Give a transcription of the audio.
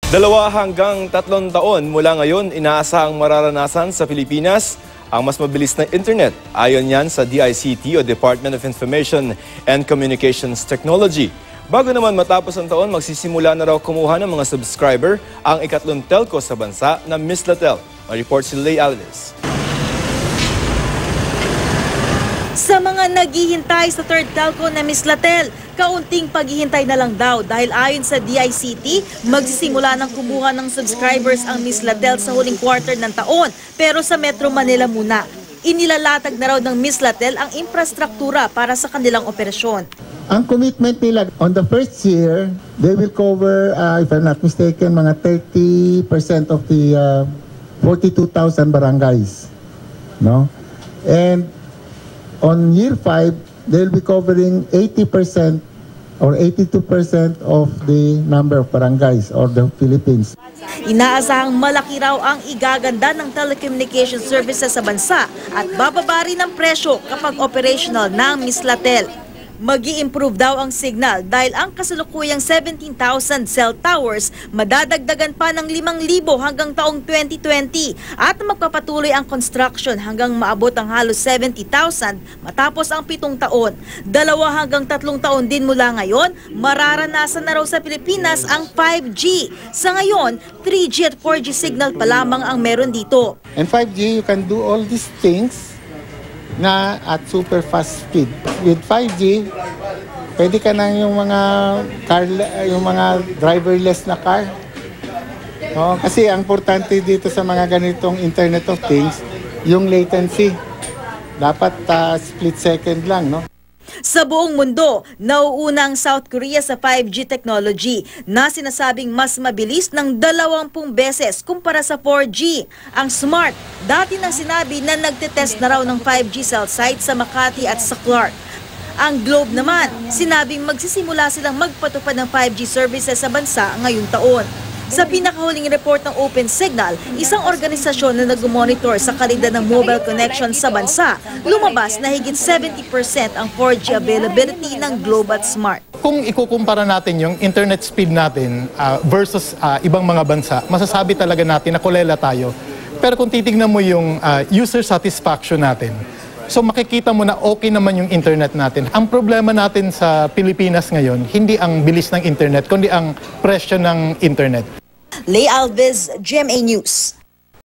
2 hanggang 3 taon mula ngayon, inaasahang mararanasan sa Pilipinas ang mas mabilis na internet. Ayon yan sa DICT o Department of Information and Communications Technology. Bago naman matapos ang taon, magsisimula na raw kumuha ng mga subscriber ang ikatlong telco sa bansa na Mislatel. Report si Lay Alves. Sa mga naghihintay sa third telco na Mislatel, kaunting paghihintay na lang daw dahil ayon sa DICT, magsisimula ng kumuha ng subscribers ang Mislatel sa huling quarter ng taon pero sa Metro Manila muna. Inilalatag na raw ng Mislatel ang infrastruktura para sa kanilang operasyon. Ang commitment nila on the first year, they will cover, if I'm not mistaken, mga 30% of the 42,000 barangays. No? And on year 5, they'll be covering 80% or 82% of the number of barangays or the Philippines. Inaasahang malaki raw ang igaganda ng telecommunication services sa bansa at bababa rin ang presyo kapag operational ng Mislatel. Mag-i-improve daw ang signal dahil ang kasalukuyang 17,000 cell towers madadagdagan pa ng 5,000 hanggang taong 2020 at magpapatuloy ang construction hanggang maabot ang halos 70,000 matapos ang 7 taon. 2 hanggang 3 taon din mula ngayon, mararanasan na raw sa Pilipinas ang 5G. Sa ngayon, 3G at 4G signal pa lamang ang meron dito. And 5G, you can do all these things na at super fast speed. With 5G, pwede ka nang yung mga driverless na car. No? Kasi ang importante dito sa mga ganitong Internet of Things, yung latency. Dapat split second lang, no? Sa buong mundo, nauuna ang South Korea sa 5G technology na sinasabing mas mabilis ng 20 beses kumpara sa 4G. Ang Smart, dati nang sinabi na nagtetest na raw ng 5G cell site sa Makati at sa Clark. Ang Globe naman, sinabing magsisimula silang magpatupad ng 5G services sa bansa ngayong taon. Sa pinakahuling report ng Open Signal, isang organisasyon na nag-monitor sa kalidad ng mobile connection sa bansa, lumabas na higit 70% ang 4G availability ng Globe at Smart. Kung ikukumpara natin yung internet speed natin versus ibang mga bansa, masasabi talaga natin na kulela tayo. Pero kung titignan mo yung user satisfaction natin, so makikita mo na okay naman yung internet natin. Ang problema natin sa Pilipinas ngayon, hindi ang bilis ng internet, kundi ang presyo ng internet. Lay Alves, GMA News.